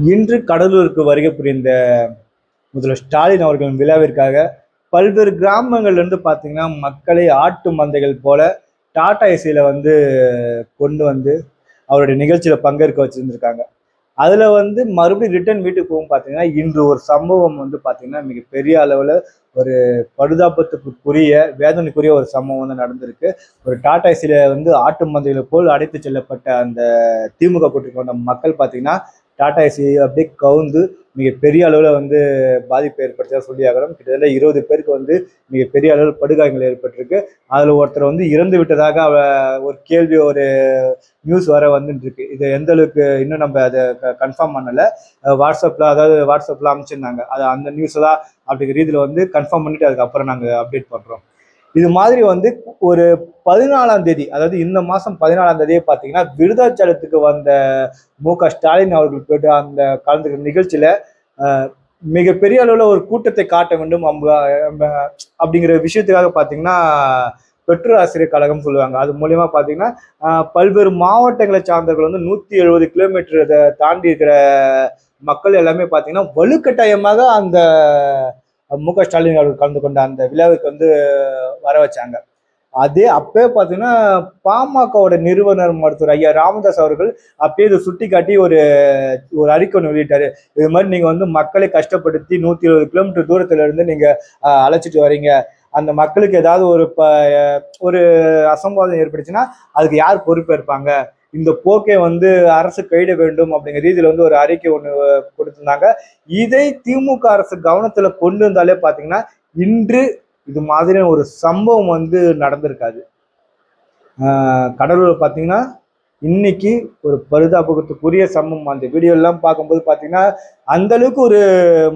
இன்று கடலூருக்கு வருகை புரிந்த முதல்வர் ஸ்டாலின் அவர்களின் விழாவிற்காக பல்வேறு கிராமங்கள்ல பார்த்தீங்கன்னா மக்களை ஆட்டு மந்தைகள் போல டாடா ஏசியில கொண்டு வந்து அவருடைய நிகழ்ச்சியில பங்கேற்க வச்சிருந்திருக்காங்க. அதுல மறுபடியும் ரிட்டர்ன் வீட்டுக்கு போகும் பார்த்தீங்கன்னா இன்று ஒரு சம்பவம் பார்த்தீங்கன்னா மிகப்பெரிய அளவுல ஒரு படுதாபத்துக்குரிய வேதனைக்குரிய ஒரு சம்பவம் நடந்திருக்கு. ஒரு டாடா ஏசியில ஆட்டு மந்தைகளை போல் அடைத்து செல்லப்பட்ட அந்த திமுக கூட்டணிக்கு வந்த மக்கள் பார்த்தீங்கன்னா டாடா ஏசி அப்படியே கவுந்து மிகப்பெரிய அளவில் பாதிப்பு ஏற்படுத்ததாக சொல்லி ஆகணும். கிட்டத்தட்ட 20 பேருக்கு மிகப்பெரிய அளவில் படுகாயங்கள் ஏற்பட்டிருக்கு. அதில் ஒருத்தர் இறந்து விட்டதாக ஒரு கேள்வி ஒரு நியூஸ் வர வந்துட்டு இருக்கு. இது எந்த அளவுக்கு இன்னும் நம்ம அதை கன்ஃபார்ம் பண்ணலை. வாட்ஸ்அப்பில் அமைச்சிருந்தாங்க. அது அந்த நியூஸ் தான் அப்படிங்கிற ரீதியில் கன்ஃபார்ம் பண்ணிட்டு அதுக்கப்புறம் நாங்கள் அப்டேட் பண்ணுறோம். இது மாதிரி ஒரு 14ஆம் தேதி, அதாவது இந்த மாதம் 14ஆம் தேதியே பார்த்தீங்கன்னா விருதாச்சலத்துக்கு வந்த மு.க.ஸ்டாலின் அவர்கள் போயிட்டு அந்த கலந்துக்கிற நிகழ்ச்சியில மிகப்பெரிய அளவில் ஒரு கூட்டத்தை காட்ட வேண்டும் அப்படிங்கிற விஷயத்துக்காக பார்த்தீங்கன்னா பெற்றோர் ஆசிரியர் கழகம் சொல்லுவாங்க. அது மூலியமா பார்த்தீங்கன்னா பல்வேறு மாவட்டங்களை சார்ந்தவர்கள் 170 கிலோமீட்டர் தாண்டி இருக்கிற மக்கள் எல்லாமே பார்த்தீங்கன்னா வலுக்கட்டாயமாக அந்த மு.க.ஸ்டாலின் அவர்கள் கலந்து கொண்ட அந்த விழாவுக்கு வர வச்சாங்க. அதே அப்பவே பார்த்தீங்கன்னா பாமகவோட நிறுவனர் மருத்துவர் ஐயா ராமதாஸ் அவர்கள் அப்பயே இதை சுட்டி காட்டி ஒரு அறிக்கை ஒன்று வெளியிட்டாரு. இது மாதிரி நீங்க மக்களை கஷ்டப்படுத்தி 120 கிலோமீட்டர் தூரத்துல இருந்து நீங்க அழைச்சிட்டு வரீங்க. அந்த மக்களுக்கு ஏதாவது ஒரு அசம்பாவிதம் ஏற்பட்டுச்சுன்னா அதுக்கு யார் பொறுப்பேற்பாங்க? இந்த போக்கை அரசு கைவிட வேண்டும் அப்படிங்கிற ரீதியில ஒரு அறிக்கை ஒன்று கொடுத்திருந்தாங்க. இதை திமுக அரசு கவனத்துல கொண்டு வந்தாலே பாத்தீங்கன்னா இன்று இது மாதிரியான ஒரு சம்பவம் நடந்திருக்காது. கடலூர் பாத்தீங்கன்னா இன்னைக்கு ஒரு பரிதாபத்துக்குரிய சம்பவம். அந்த வீடியோ எல்லாம் பார்க்கும்போது பாத்தீங்கன்னா அந்த அளவுக்கு ஒரு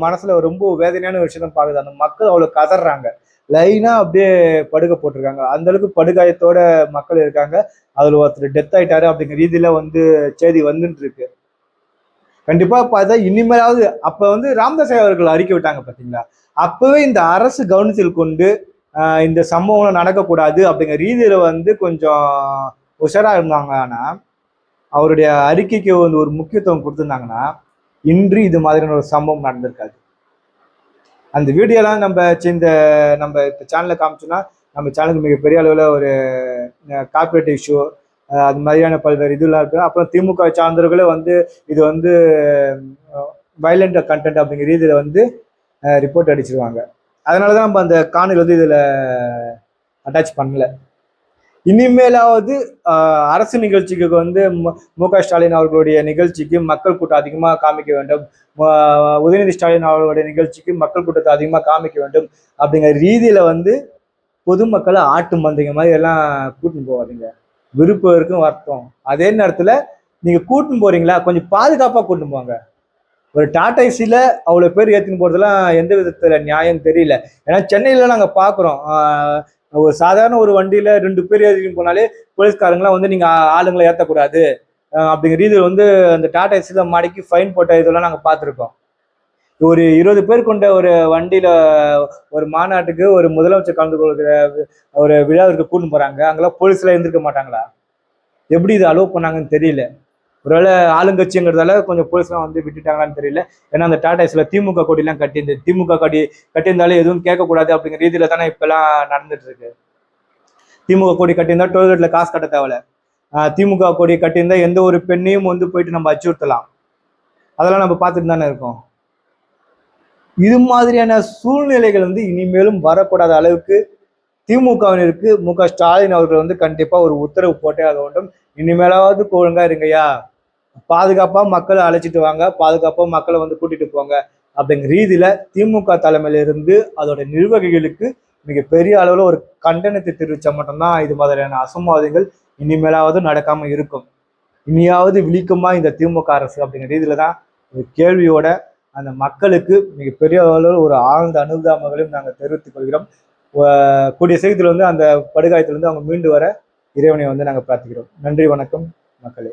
மனசுல ரொம்ப வேதனையான ஒரு விஷயம் பாக்குது. அந்த மக்கள் அவ்வளவு கதறாங்க. லைனா அப்படியே படுகை போட்டிருக்காங்க. அந்த அளவுக்கு படுகாயத்தோட மக்கள் இருக்காங்க. அதுல ஒருத்தர் டெத் ஆயிட்டாரு அப்படிங்கிற ரீதியில செய்தி வந்துட்டு இருக்கு. கண்டிப்பா பார்த்தா இனிமேலாவது அப்ப ராமதாஸ் அவர்கள் அறிக்கை விட்டாங்க பாத்தீங்களா, அப்பவே இந்த அரசு கவனத்தில் கொண்டு இந்த சம்பவம் நடக்கக்கூடாது அப்படிங்கிற ரீதியில கொஞ்சம் உஷாரா இருந்தாங்க. ஆனா அவருடைய அறிக்கைக்கு ஒரு முக்கியத்துவம் கொடுத்திருந்தாங்கன்னா இன்று இது மாதிரியான ஒரு சம்பவம் நடந்திருக்காது. அந்த வீடியோலாம் நம்ம சேனல்ல காமிச்சோம்னா நம்ம சேனலுக்கு மிகப்பெரிய அளவில் ஒரு கார்பரேட் இஷ்யூ அது மாதிரியான பல்வேறு இதெல்லாம் இருக்கு. அப்புறம் திமுக சார்ந்தவர்களே இது வயலண்ட் கண்டென்ட் அப்படிங்கிற ரீதியில ரிப்போர்ட் அடிச்சிருவாங்க. அதனாலதான் நம்ம அந்த காணொலி இதுல அட்டாச் பண்ணல. இனிமேலாவது அரசு நிகழ்ச்சிக்கு மு.க.ஸ்டாலின் அவர்களுடைய நிகழ்ச்சிக்கு மக்கள் கூட்டம் அதிகமாக காமிக்க வேண்டும். உதயநிதி ஸ்டாலின் அவர்களுடைய நிகழ்ச்சிக்கு மக்கள் கூட்டத்தை அதிகமாக காமிக்க வேண்டும் அப்படிங்கிற ரீதியில பொதுமக்களை ஆட்டு மந்தைங்க மாதிரி எல்லாம் கூட்டின்னு போவாதீங்க. விருப்பம் இருக்கும் வருத்தம். அதே நேரத்துல நீங்க கூட்டின்னு போறீங்களா கொஞ்சம் பாதுகாப்பா கூட்டின்னு போங்க. ஒரு டாடா ஏசியில அவ்வளவு பேர் ஏற்றின்னு போறதெல்லாம் எந்த விதத்துல நியாயம் தெரியல. ஏன்னா சென்னையில நாங்க பாக்குறோம், ஒரு சாதாரண ஒரு வண்டியில 2 பேர் ஏற்றின்னு போனாலே போலீஸ்காரங்களாம் நீங்க ஆளுங்களை ஏற்றக்கூடாது அப்படிங்கிற ரீதியில் அந்த டாடா ஏசியில மாடிக்கு ஃபைன் போட்ட இதெல்லாம் நாங்க பார்த்துருக்கோம். ஒரு 20 பேர் கொண்ட ஒரு வண்டியில ஒரு மாநாட்டுக்கு ஒரு முதலமைச்சர் கலந்து கொள்கிற ஒரு விழாவிற்கு கூட்டின்னு போறாங்க. அங்கெல்லாம் போலீஸ் எல்லாம் இருந்திருக்க மாட்டாங்களா? எப்படி இது அலோவ் பண்ணாங்கன்னு தெரியல. ஒருவேளை ஆளுங்கட்சிங்கிறதால கொஞ்சம் போலீஸ்லாம் விட்டுட்டாங்களான்னு தெரியல. ஏன்னா அந்த டாடா ஏசில திமுக கொடியெல்லாம் கட்டியிருந்து திமுக கொடி கட்டியிருந்தாலே எதுவும் கேட்கக்கூடாது அப்படிங்கிற ரீதியில தானே இப்பெல்லாம் நடந்துட்டு இருக்கு. திமுக கொடி கட்டியிருந்தா டோல்கேட்ல காசு கட்ட தேவையில்ல. திமுக கொடி கட்டியிருந்தா எந்த ஒரு பெண்ணையும் போயிட்டு நம்ம அச்சுறுத்தலாம். அதெல்லாம் நம்ம பார்த்துட்டு தானே இருக்கோம். இது மாதிரியான சூழ்நிலைகள் இனிமேலும் வரக்கூடாத அளவுக்கு திமுகவினருக்கு மு.க.ஸ்டாலின் அவர்கள் கண்டிப்பா ஒரு உத்தரவு போட்டே ஆக வேண்டும். இனிமேலாவது ஒழுங்கா இருங்கய்யா, பாதுகாப்பா மக்களை அழைச்சிட்டு வாங்க, பாதுகாப்பா மக்களை கூட்டிட்டு போங்க அப்படிங்கிற ரீதியில திமுக தலைமையில இருந்து அதோட நிர்வாகிகளுக்கு மிகப்பெரிய அளவுல ஒரு கண்டனத்தை தெரிவிச்சா மட்டும்தான் இது மாதிரியான அசம்பாவிதங்கள் இனிமேலாவது நடக்காம இருக்கும். இனியாவது விழிக்குமா இந்த திமுக அரசு அப்படிங்கிற ரீதியில தான் ஒரு கேள்வியோட அந்த மக்களுக்கு மிகப்பெரிய அளவில் ஒரு ஆழ்ந்த அனுதாபங்களையும் நாங்கள் தெரிவித்துக் கொள்கிறோம். கூடிய சீக்கிரத்தில் அந்த படுகாயத்திலிருந்து அவங்க மீண்டு வர இறைவனை நாங்கள் பிரார்த்திக்கிறோம். நன்றி, வணக்கம் மக்களே.